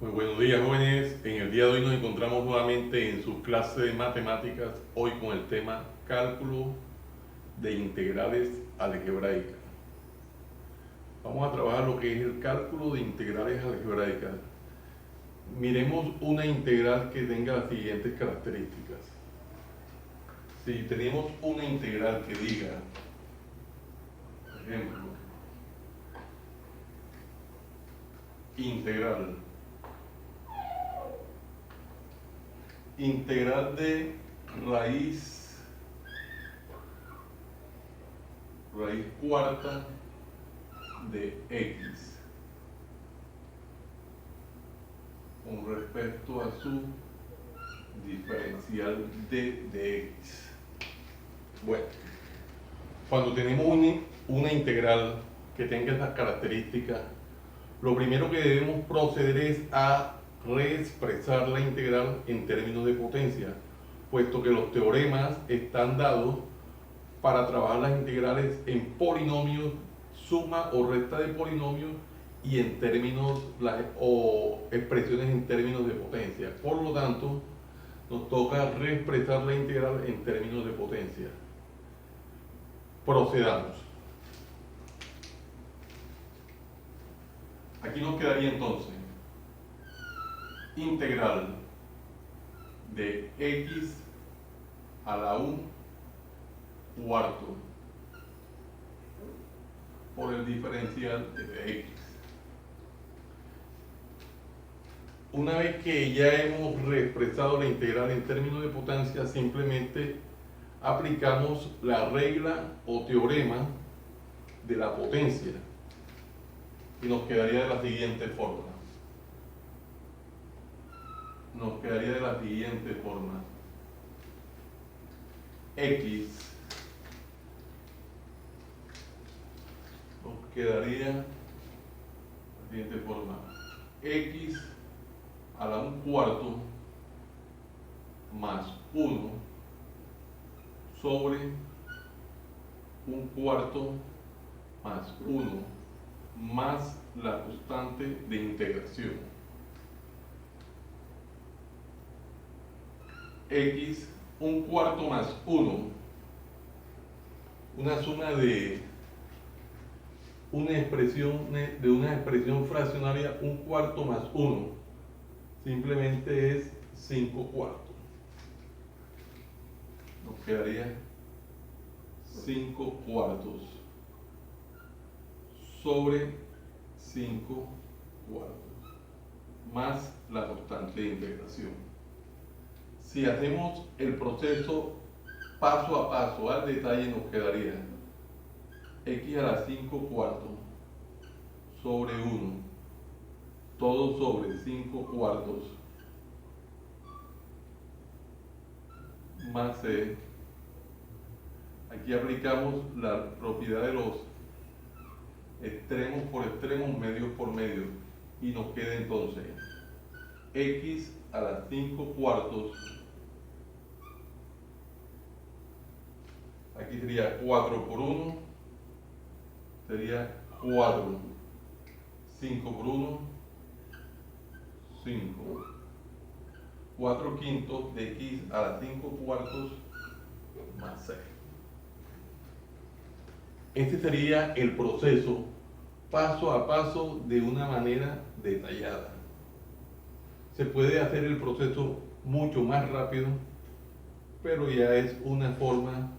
Muy buenos días, jóvenes. En el día de hoy nos encontramos nuevamente en su clase de matemáticas, hoy con el tema cálculo de integrales algebraicas. Vamos a trabajar lo que es el cálculo de integrales algebraicas. Miremos una integral que tenga las siguientes características. Si tenemos una integral que diga, por ejemplo, integral de raíz cuarta de x con respecto a su diferencial de x. Bueno, cuando tenemos una integral que tenga esas características, lo primero que debemos proceder es a reexpresar la integral en términos de potencia, puesto que los teoremas están dados para trabajar las integrales en polinomios, suma o resta de polinomios y en términos o expresiones en términos de potencia. Por lo tanto, nos toca reexpresar la integral en términos de potencia. Procedamos. Aquí nos quedaría entonces integral de x a la 1 cuarto por el diferencial de x. Una vez que ya hemos reexpresado la integral en términos de potencia, simplemente aplicamos la regla o teorema de la potencia y nos quedaría de la siguiente forma. X x a la 1 cuarto más 1 sobre 1 cuarto más 1 más la constante de integración. X 1 cuarto más 1, una suma de una expresión fraccionaria 1 cuarto más 1, simplemente es 5 cuartos. Nos quedaría 5 cuartos sobre 5 cuartos más la constante de integración. Si hacemos el proceso paso a paso al detalle, nos quedaría x a la 5 cuartos sobre 1, todo sobre 5 cuartos más c. Aquí aplicamos la propiedad de los extremos por extremos, medios por medios, y nos queda entonces x a la 5 cuartos, aquí sería 4 por 1, sería 4, 5 por 1, 5, 4 quintos de x a la 5 cuartos más 6. Este sería el proceso paso a paso de una manera detallada. Se puede hacer el proceso mucho más rápido, pero ya es una forma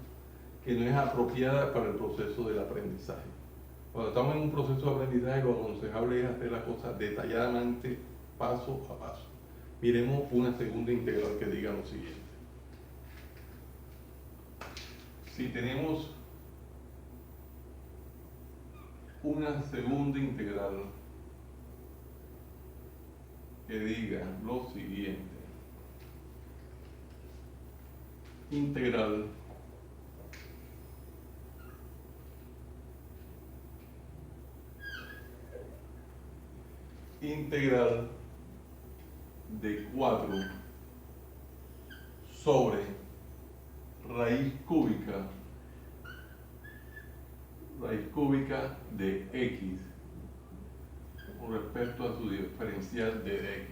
que no es apropiada para el proceso del aprendizaje. Cuando estamos en un proceso de aprendizaje, lo aconsejable es hacer las cosas detalladamente, paso a paso. Miremos una segunda integral que diga lo siguiente. Si tenemos una segunda integral que diga lo siguiente: integral de 4 sobre raíz cúbica de x con respecto a su diferencial de dx.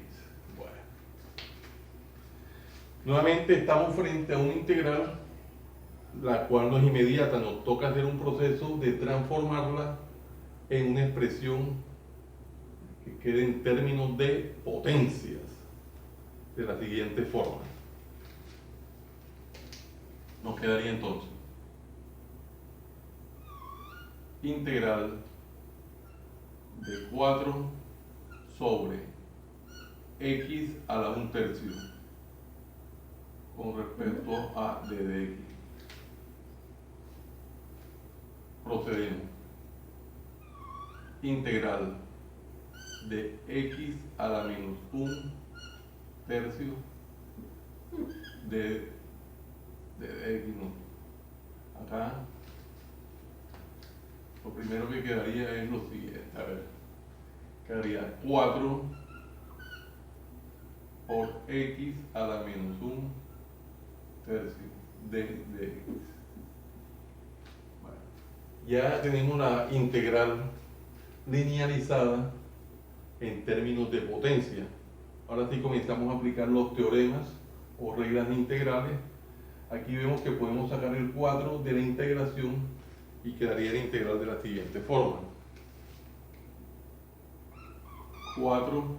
Bueno. Nuevamente estamos frente a una integral, la cual no es inmediata, nos toca hacer un proceso de transformarla en una expresión que quede en términos de potencias, de la siguiente forma. Nos quedaría entonces integral de 4 sobre x a la 1/3 con respecto a d de x. Procedemos. Integral de x a la menos 1/3 de x, no. Acá lo primero que quedaría es lo siguiente, a ver, quedaría 4 por x a la menos 1/3 de x. Bueno, ya tenemos la integral linealizada en términos de potencia. Ahora sí comenzamos a aplicar los teoremas o reglas de integrales. Aquí vemos que podemos sacar el 4 de la integración y quedaría la integral de la siguiente forma. 4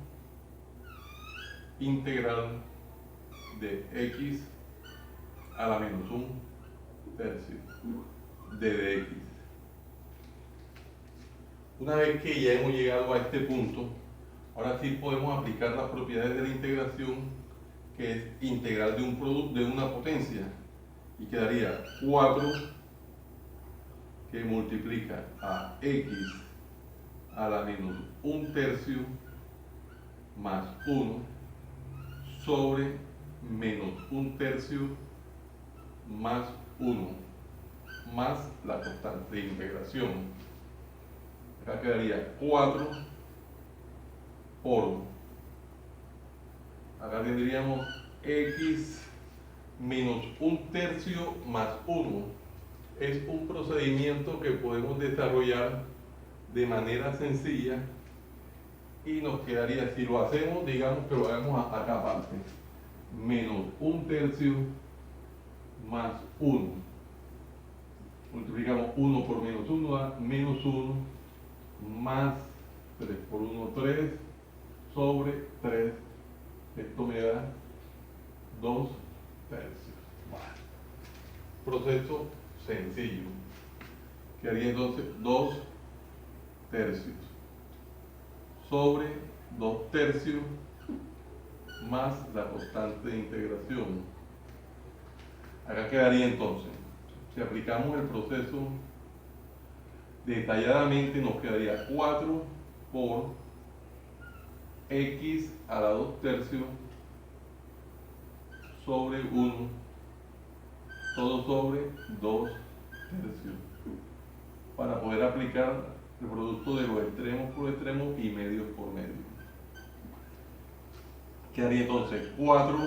integral de x a la menos 1/3 de dx. Una vez que ya hemos llegado a este punto, ahora sí podemos aplicar las propiedades de la integración, que es integral de un producto, de una potencia, y quedaría 4 que multiplica a x a la menos 1/3 más 1 sobre menos 1/3 más 1 más la constante de integración. Acá quedaría 4 por, acá tendríamos x menos 1/3 más 1. Es un procedimiento que podemos desarrollar de manera sencilla y nos quedaría, si lo hacemos, digamos que lo hagamos acá aparte, menos 1/3 más 1. Multiplicamos 1 por menos 1 a menos 1 más 3 por 1, 3 sobre 3. Esto me da 2/3. Proceso sencillo. Quedaría entonces 2/3 sobre 2/3 más la constante de integración. Acá quedaría entonces, si aplicamos el proceso detalladamente, nos quedaría 4 por x a la 2/3 sobre 1, todo sobre 2/3, para poder aplicar el producto de los extremos por extremos y medios por medio. Quedaría entonces 4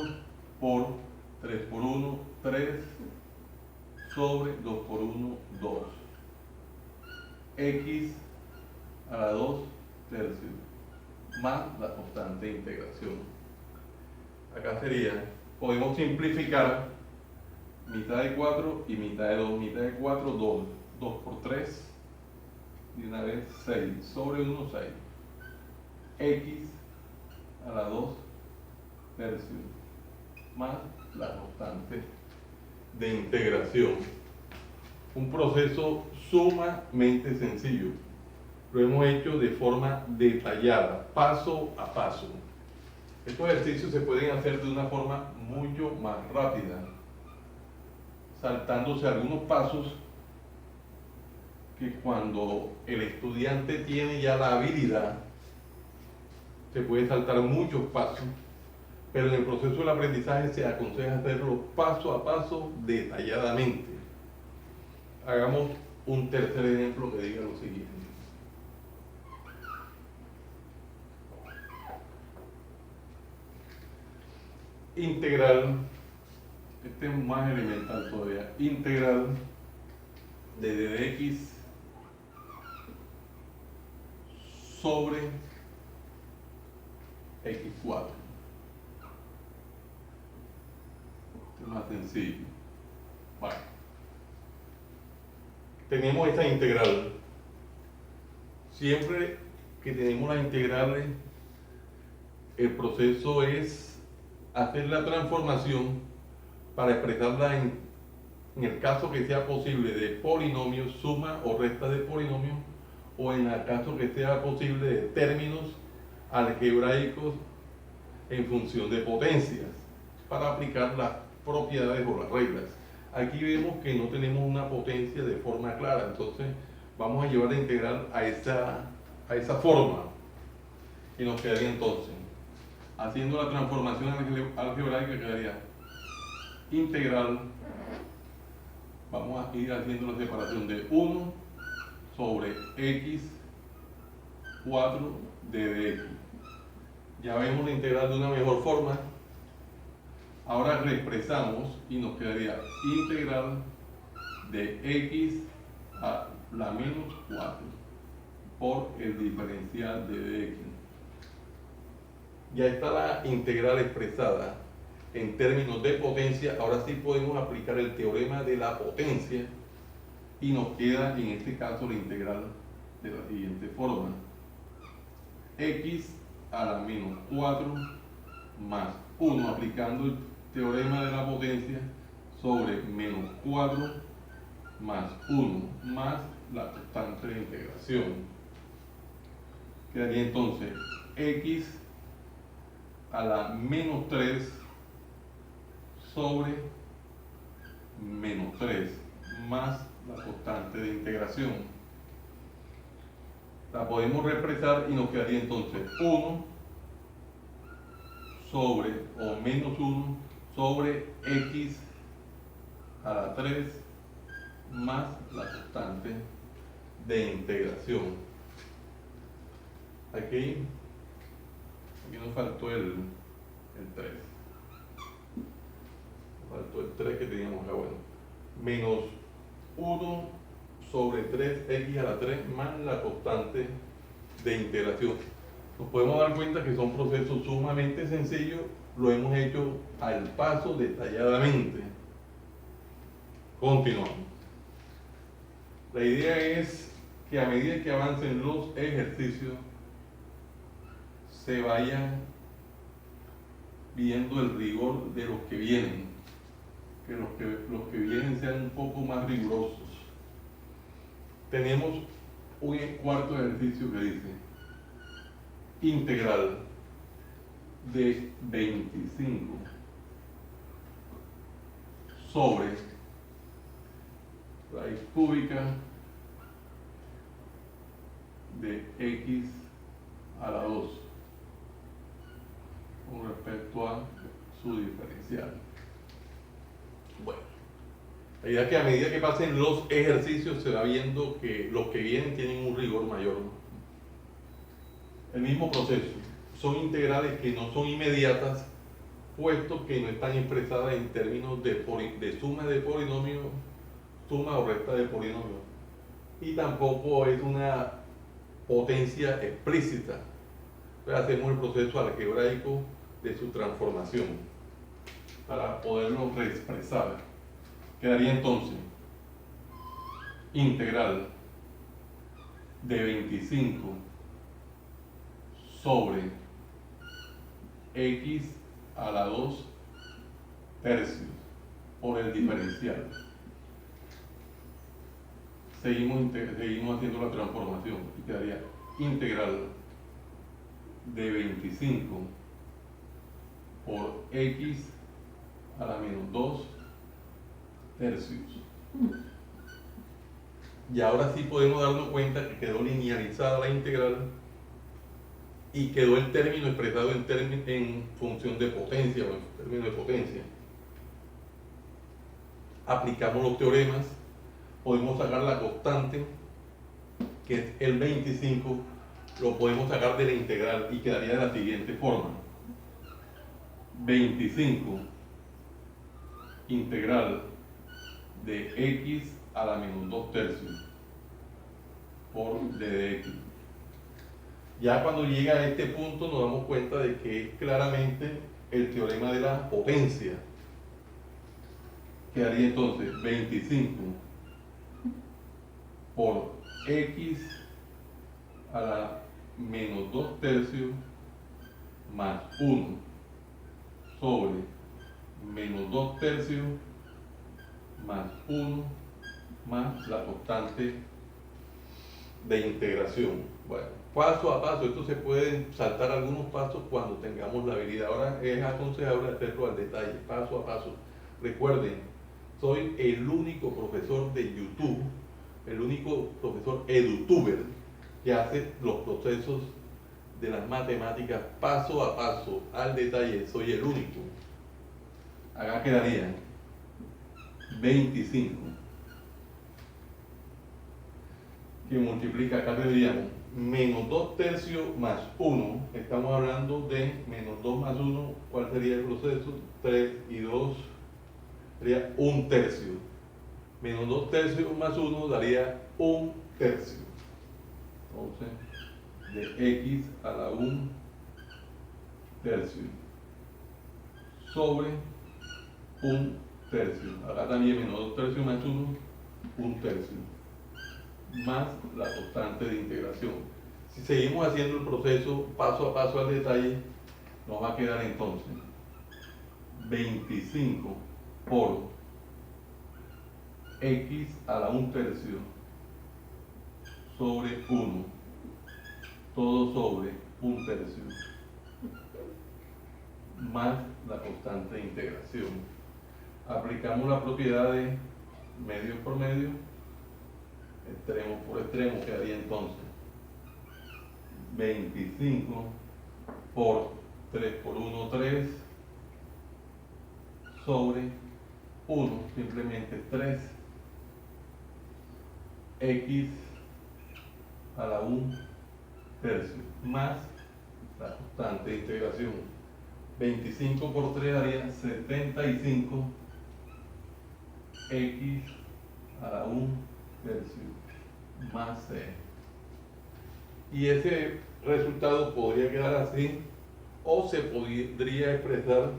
por 3 por 1, 3 sobre 2 por 1, 2. X a la 2/3 más la constante de integración. Acá sería, podemos simplificar mitad de 4 y mitad de 2. Mitad de 4, 2. 2 por 3, y una vez 6 sobre 1, 6. X a la 2/3 más la constante de integración. Un proceso sumamente sencillo. Lo hemos hecho de forma detallada, paso a paso. Estos ejercicios se pueden hacer de una forma mucho más rápida, saltándose algunos pasos que cuando el estudiante tiene ya la habilidad, se puede saltar muchos pasos, pero en el proceso del aprendizaje se aconseja hacerlo paso a paso, detalladamente. Hagamos un tercer ejemplo que diga lo siguiente. Integral, este es más elemental todavía, integral de dx sobre x4. Es más sencillo. Bueno, tenemos esta integral. Siempre que tenemos las integrales, el proceso es hacer la transformación para expresarla en el caso que sea posible de polinomios, suma o resta de polinomios, o en el caso que sea posible de términos algebraicos en función de potencias, para aplicar las propiedades o las reglas. Aquí vemos que no tenemos una potencia de forma clara, entonces vamos a llevar la integral a esa forma, y nos quedaría entonces, haciendo la transformación algebraica, quedaría integral, vamos a ir haciendo la separación de 1 sobre x4 de dx. Ya vemos la integral de una mejor forma. Ahora reexpresamos y nos quedaría integral de x a la menos 4 por el diferencial de dx. Ya está la integral expresada en términos de potencia. Ahora sí podemos aplicar el teorema de la potencia y nos queda en este caso la integral de la siguiente forma: x a la menos 4 más 1, aplicando el teorema de la potencia, sobre menos 4 más 1 más la constante de integración. Quedaría entonces x a la menos 3 sobre menos 3 más la constante de integración. La podemos reexpresar y nos quedaría entonces 1 sobre, o menos 1 sobre x a la 3 más la constante de integración. Aquí nos faltó el 3. Faltó el 3 que teníamos acá. Bueno, menos 1 sobre 3x a la 3 más la constante de integración. Nos podemos dar cuenta que son procesos sumamente sencillos, lo hemos hecho al paso detalladamente. Continuamos. La idea es que a medida que avancen los ejercicios se vayan viendo el rigor de los que vienen, que los que vienen sean un poco más rigurosos. Tenemos un cuarto ejercicio que dice integral de 25 sobre raíz cúbica de x a la 2 con respecto a su diferencial. Bueno, la idea es que a medida que pasen los ejercicios se va viendo que los que vienen tienen un rigor mayor, ¿no? El mismo proceso, son integrales que no son inmediatas, puesto que no están expresadas en términos de suma de polinomios, suma o resta de polinomios, y tampoco es una potencia explícita. Entonces hacemos el proceso algebraico de su transformación para poderlo reexpresar. Quedaría entonces integral de 25 sobre x a la 2 tercios por el diferencial. Seguimos haciendo la transformación y quedaría integral de 25 por x a la menos 2 tercios. Y ahora sí podemos darnos cuenta que quedó linealizada la integral y quedó el término expresado en función de potencia o en términos de potencia. Aplicamos los teoremas, podemos sacar la constante, que es el 25, lo podemos sacar de la integral y quedaría de la siguiente forma: 25 integral de x a la menos 2 tercios por d de x. Ya cuando llega a este punto nos damos cuenta de que es claramente el teorema de la potencia. Quedaría entonces 25 por x a la menos 2 tercios más 1 sobre menos 2 tercios más 1 más la constante de integración. Bueno, paso a paso, esto se puede saltar algunos pasos cuando tengamos la habilidad. Ahora es aconsejable hacerlo al detalle, paso a paso. Recuerden, soy el único profesor de YouTube, el único profesor edutuber que hace los procesos de las matemáticas paso a paso, al detalle, soy el único. Acá quedaría 25 que multiplica, acá tendríamos menos 2 tercios más 1, estamos hablando de menos 2 más 1, ¿cuál sería el proceso? 3 y 2 sería 1 tercio. Menos 2 tercios más 1 daría 1 tercio. Entonces, de x a la 1 tercio sobre 1 tercio. Acá también menos 2 tercios más 1, 1 tercio. Más la constante de integración. Si seguimos haciendo el proceso paso a paso al detalle, nos va a quedar entonces 25 por x a la 1 tercio sobre 1, todo sobre 1 tercio, más la constante de integración. Aplicamos la propiedad de medio por medio, extremo por extremo, quedaría entonces 25 por 3 por 1, 3 sobre 1, simplemente 3 x a la 1 tercio, más la constante de integración. 25 por 3 daría 75 x a la 1 tercio más c. Y ese resultado podría quedar así, o se podría expresar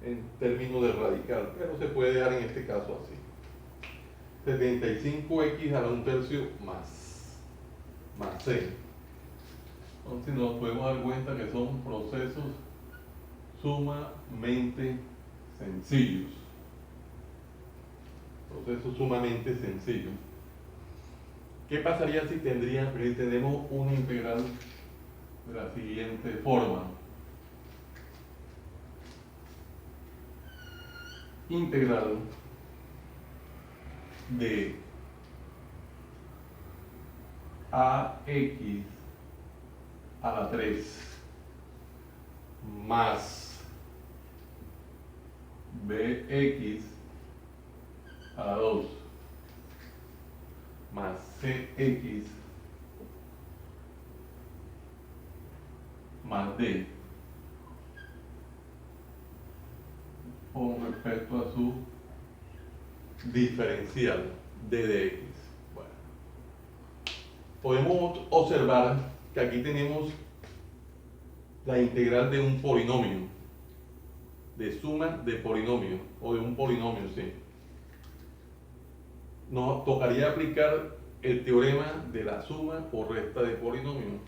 en términos de radical, pero se puede dejar en este caso así: 75x a la 1 tercio más c. Entonces nos podemos dar cuenta que son procesos sumamente sencillos. Procesos sumamente sencillos. ¿Qué pasaría si tenemos una integral de la siguiente forma? Integral de ax a la 3 más bx a la 2 más cx más d con respecto a su diferencial d de x. Bueno, podemos observar que aquí tenemos la integral de un polinomio, de suma de polinomio, o de un polinomio, sí. Nos tocaría aplicar el teorema de la suma o resta de polinomios,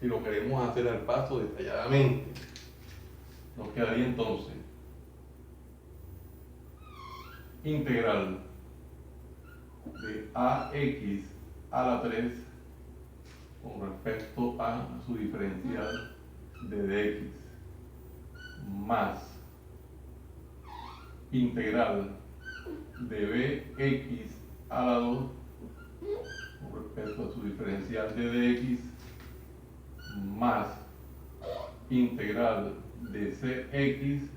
y lo queremos hacer al paso detalladamente. Nos quedaría entonces integral de ax a la 3 con respecto a su diferencial de dx más integral de bx a la 2 con respecto a su diferencial de dx más integral de cx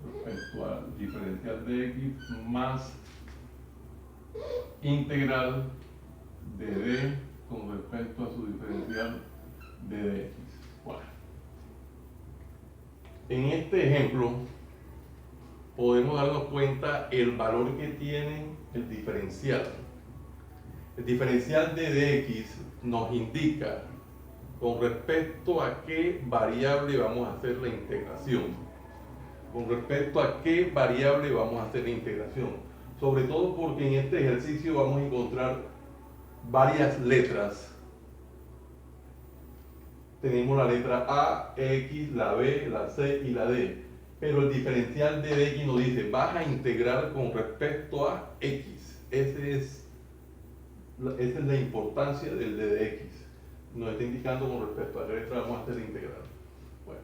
respecto al diferencial de x más integral de d con respecto a su diferencial de dx. Bueno, en este ejemplo podemos darnos cuenta el valor que tiene el diferencial. El diferencial de dx nos indica con respecto a qué variable vamos a hacer la integración. Con respecto a qué variable vamos a hacer la integración. Sobre todo porque en este ejercicio vamos a encontrar varias letras. Tenemos la letra A, X, la B, la C y la D. Pero el diferencial de X nos dice, vas a integrar con respecto a X. Esa es la importancia del D de X. Nos está indicando con respecto a la letra vamos a hacer integral. Bueno,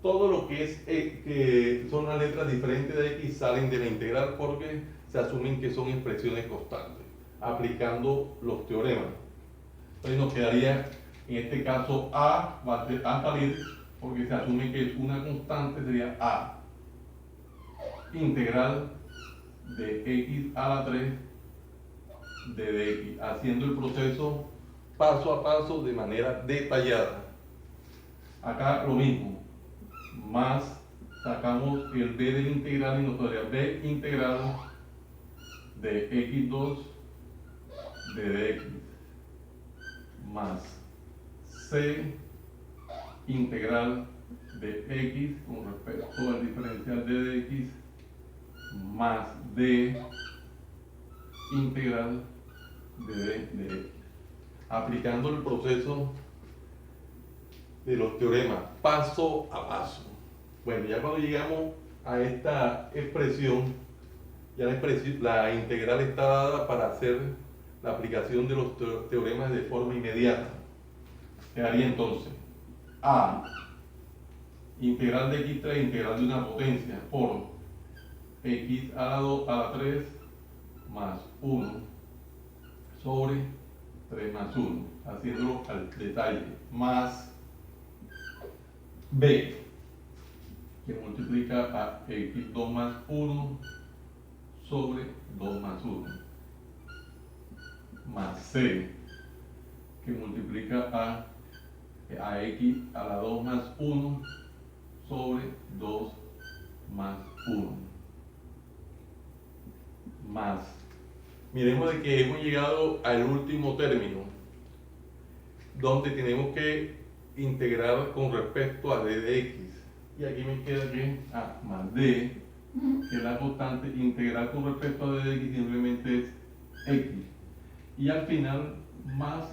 todo lo que es que son las letras diferentes de X salen de la integral porque se asumen que son expresiones constantes, aplicando los teoremas. Entonces nos quedaría, en este caso, A va a salir porque se asume que es una constante, sería A integral de X a la 3 de dx, haciendo el proceso paso a paso de manera detallada. Acá lo mismo, más sacamos el b del integral y nos quedaría b integral de x2 de dx más c integral de x con respecto al diferencial de dx más d integral de x, aplicando el proceso de los teoremas paso a paso. Bueno, ya cuando llegamos a esta expresión, ya la integral está dada para hacer la aplicación de los teoremas de forma inmediata. Quedaría entonces A integral de x3 integral de una potencia por x a la 2 a la 3 más 1 sobre 3 más 1, haciéndolo al detalle, más b, que multiplica a x2 más 1 sobre 2 más 1, más c, que multiplica a x a la 2 más 1 sobre 2 más 1, más, miremos de que hemos llegado al último término, donde tenemos que integrar con respecto a d de x. Y aquí me queda que A más D, que es la constante, integral con respecto a d de x simplemente es x. Y al final, más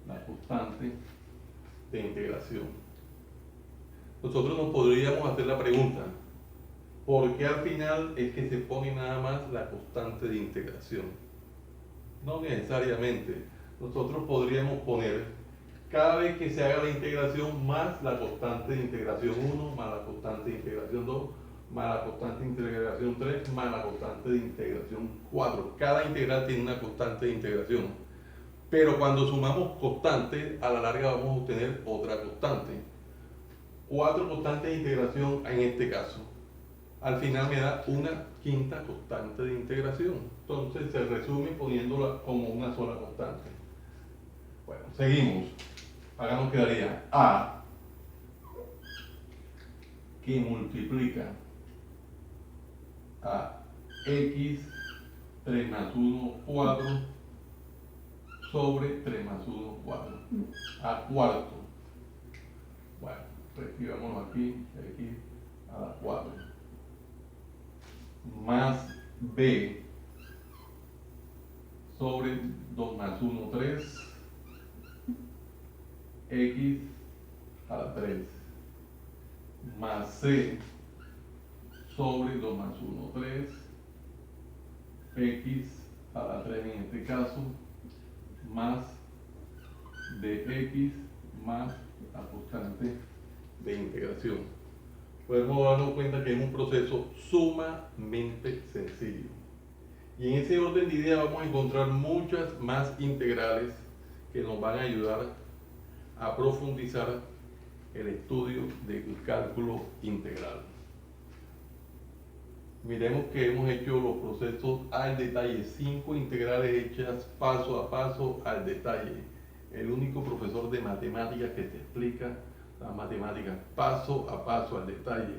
la constante de integración. Nosotros nos podríamos hacer la pregunta, ¿por qué al final es que se pone nada más la constante de integración? No necesariamente. Nosotros podríamos poner cada vez que se haga la integración más la constante de integración 1, más la constante de integración 2, más la constante de integración 3, más la constante de integración 4. Cada integral tiene una constante de integración. Pero cuando sumamos constantes, a la larga vamos a obtener otra constante. 4 constantes de integración en este caso. Al final me da una quinta constante de integración. Entonces se resume poniéndola como una sola constante. Bueno, seguimos. Acá nos quedaría A, que multiplica a x 3 más 1, 4 sobre 3 más 1, 4 a cuarto. Bueno, escribámoslo aquí, x a la 4 más b sobre 2 más 1, 3 x a la 3 más c sobre 2 más 1, 3 x a la 3 en este caso más dx más la constante de integración. Podemos darnos cuenta que es un proceso sumamente sencillo. Y en ese orden de ideas vamos a encontrar muchas más integrales que nos van a ayudar a profundizar el estudio del cálculo integral. Miremos que hemos hecho los procesos al detalle, 5 integrales hechas paso a paso al detalle. El único profesor de matemáticas que te explica las matemáticas paso a paso al detalle.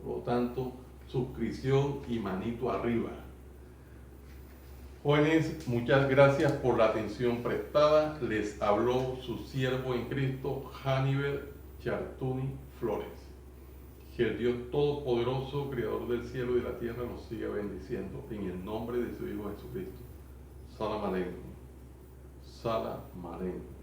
Por lo tanto, suscripción y manito arriba. Jóvenes, muchas gracias por la atención prestada. Les habló su siervo en Cristo, Hannibal Chartuni Flores. Que el Dios Todopoderoso, Creador del cielo y de la tierra, nos siga bendiciendo en el nombre de su Hijo Jesucristo. Salam Aleikum. Salam Aleikum.